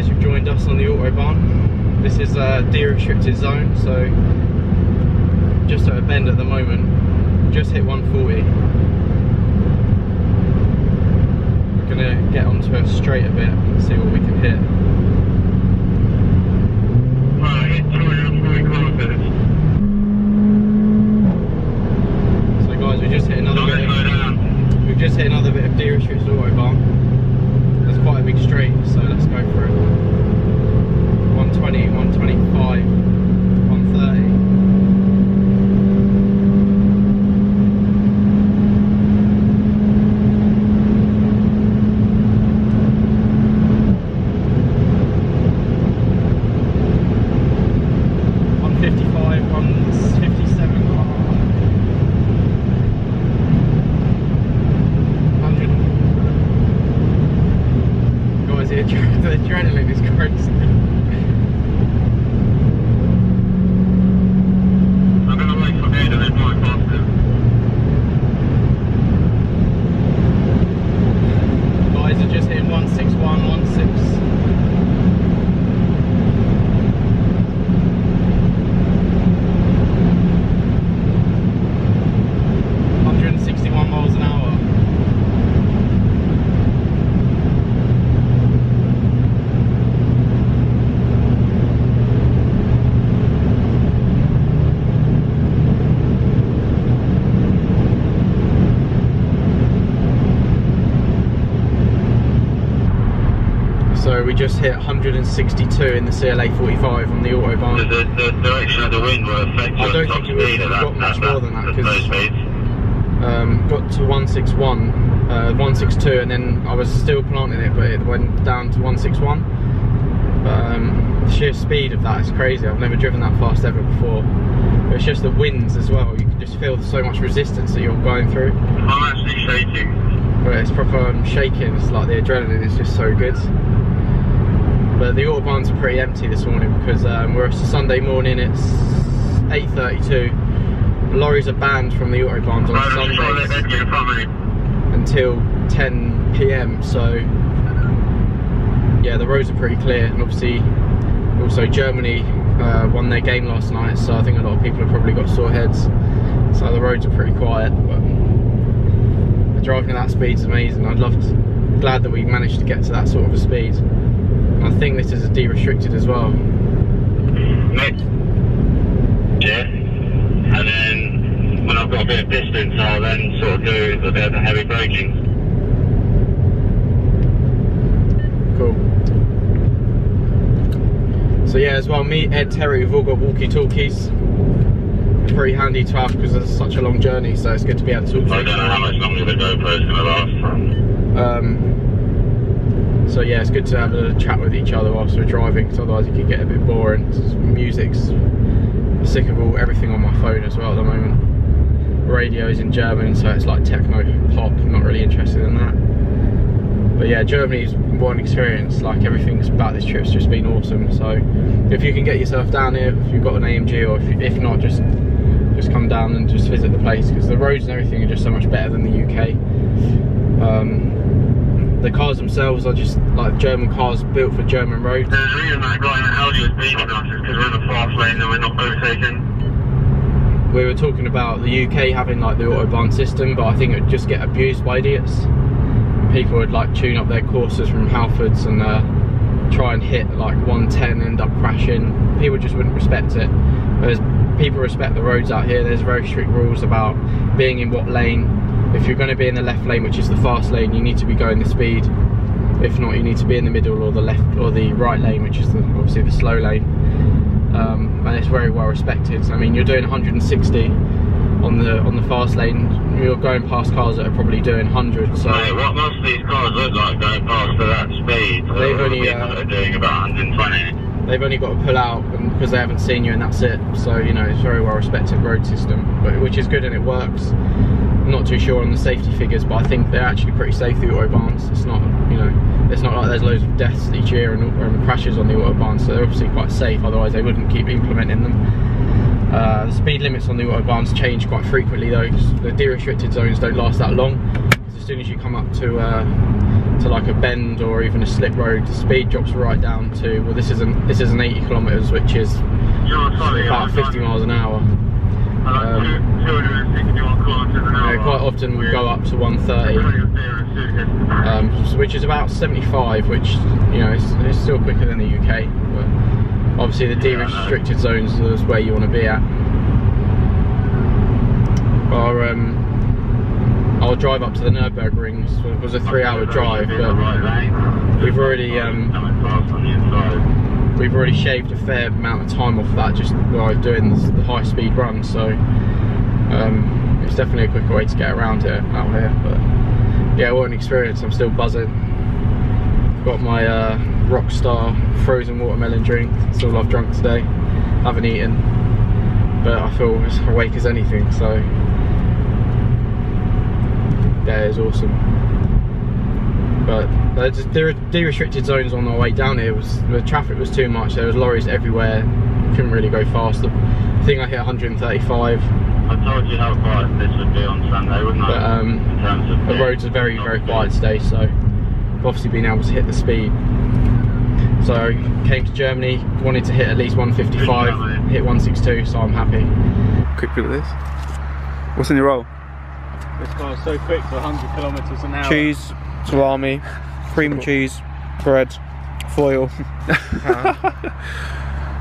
guys who've joined us on the Autobahn. This is a de-restricted zone, so just at a bend at the moment. Just hit 140. We're gonna get onto a straight a bit and see what we can hit. So guys, we just hit another bit. We've just hit another bit of de-restricted Autobahn. There's quite a big straight, so let's go for it. 120, 125, 130. The adrenaline is crazy. I'm gonna wait for me to hit my faster. Guys are just hitting 161, 16. 161 miles an hour. So we just hit 162 in the CLA45 on the Autobahn. The direction of the wind will affect I don't think it would have got much more than that, because got to 161, 162, and then I was still planting it, but it went down to 161. The sheer speed of that is crazy. I've never driven that fast ever before. But it's just the winds as well. You can just feel so much resistance that you're going through. I'm actually shaking. But it's proper shaking. It's like the adrenaline is just so good. But the Autobahns are pretty empty this morning because it's a Sunday morning, it's 8:32. Lorries are banned from the Autobahns on Sundays until 10 PM, so yeah, the roads are pretty clear. And obviously also Germany won their game last night, so I think a lot of people have probably got sore heads, so the roads are pretty quiet. But driving at that speed is amazing. Glad that we managed to get to that sort of a speed. I think this is a de-restricted as well. Yeah, and then when I've got a bit of distance, I'll then sort of do a bit of the heavy braking. Cool. So yeah, as well, me, Ed, Terry, we've all got walkie-talkies. Pretty handy to have because it's such a long journey, so it's good to be able to talk to I don't know how much longer the GoPro is going to last. So yeah, it's good to have a chat with each other whilst we're driving, because otherwise it could get a bit boring. Music's sick of everything on my phone as well at the moment. Radio's in German, so it's like techno, pop. I'm not really interested in that. But yeah, Germany's one experience. Like, everything's about this trip's just been awesome. So if you can get yourself down here, if you've got an AMG, or if not, just come down and just visit the place, because the roads and everything are just so much better than the UK. The cars themselves are just like German cars built for German roads. The reason that guy in the Audi was beating us is because we're in the fast lane and we're not overtaking. We were talking about the UK having like the Autobahn system, but I think it would just get abused by idiots. People would like tune up their Corsas from Halfords and try and hit like 110, end up crashing. People just wouldn't respect it. Whereas people respect the roads out here. There's very strict rules about being in what lane. If you're going to be in the left lane, which is the fast lane, you need to be going the speed. If not, you need to be in the middle or the left or the right lane, which is obviously the slow lane. And it's very well respected. I mean, you're doing 160 on the fast lane. You're going past cars that are probably doing 100. So right, what most of these cars look like going past at that speed? They've only are doing about 120. They've only got to pull out because they haven't seen you, and that's it. So you know, it's a very well respected road system, which is good and it works. I'm not too sure on the safety figures, but I think they're actually pretty safe, the Autobahns. It's not, you know, it's not like there's loads of deaths each year and crashes on the Autobahns, so they're obviously quite safe, otherwise they wouldn't keep implementing them. The speed limits on the Autobahns change quite frequently though, because the de-restricted zones don't last that long. As soon as you come up to to like a bend or even a slip road, the speed drops right down to, well, this isn't 80 kilometers, which is about 50 miles an hour. 261 kilometers an hour. Quite often we go up to 130, which is about 75, which, you know, it's still quicker than the UK. But obviously the de-restricted zones is where you want to be at. I'll drive up to the Nürburgring. So it was a 3-hour drive, but we've already shaved a fair amount of time off that just by doing the high-speed run. So it's definitely a quicker way to get around out here. But yeah, what an experience! I'm still buzzing. Got my Rockstar frozen watermelon drink. That's all I've drunk today. Haven't eaten, but I feel as awake as anything. So yeah, it's awesome. But there are de-restricted zones on our way down here. The traffic was too much. There was lorries everywhere. Couldn't really go fast. I think I hit 135. I told you how quiet this would be on Sunday, wouldn't I? But in terms of the roads are very, very quiet today, so I've obviously been able to hit the speed. So came to Germany, wanted to hit at least 155, hit 162, so I'm happy. Quick look at this. What's in your roll? This car's so quick to 100 kilometers an hour. Cheese, salami, cream and cheese, bread, foil.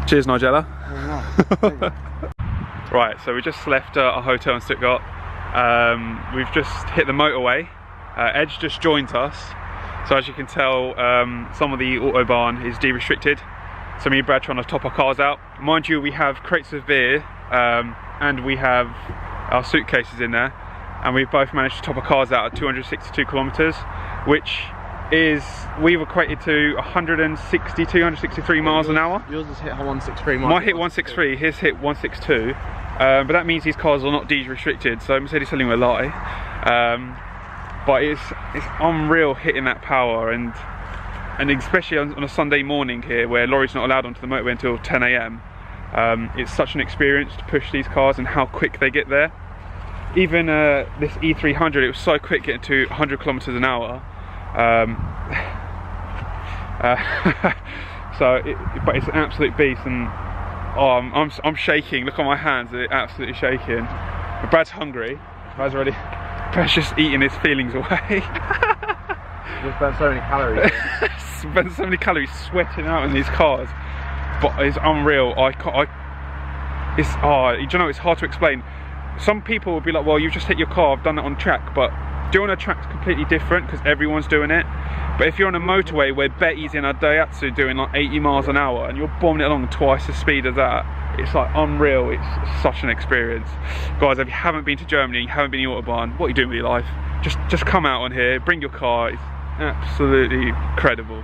Cheers, Nigella. Right, so we just left our hotel in Stuttgart. We've just hit the motorway. Edge just joined us. So as you can tell, some of the Autobahn is de-restricted. So me and Brad trying to top our cars out. Mind you, we have crates of beer and we have our suitcases in there. And we've both managed to top our cars out at 262 kilometers, which is, we've equated to 162, 163 miles an hour. Yours has hit 163. Mine hit 163, his hit 162. But that means these cars are not de-restricted, so Mercedes telling me a lie. But it's unreal hitting that power, and especially on a Sunday morning here where lorries not allowed onto the motorway until 10 AM. It's such an experience to push these cars and how quick they get there. Even this E300, it was so quick getting to 100 kilometers an hour. But it's an absolute beast, and oh, I'm shaking. Look at my hands; they're absolutely shaking. But Brad's hungry. Brad's just eating his feelings away. We've burnt so many calories. Spent so many calories sweating out in these cars, but it's unreal. You know, it's hard to explain. Some people will be like, well, you've just hit your car, I've done that on track, but doing a track's completely different because everyone's doing it. But if you're on a motorway where Betty's in a Daihatsu doing like 80 miles an hour and you're bombing it along twice the speed of that, it's like unreal. It's such an experience. Guys, if you haven't been to Germany, you haven't been to Autobahn, what are you doing with your life? Just come out on here, bring your car, it's absolutely incredible.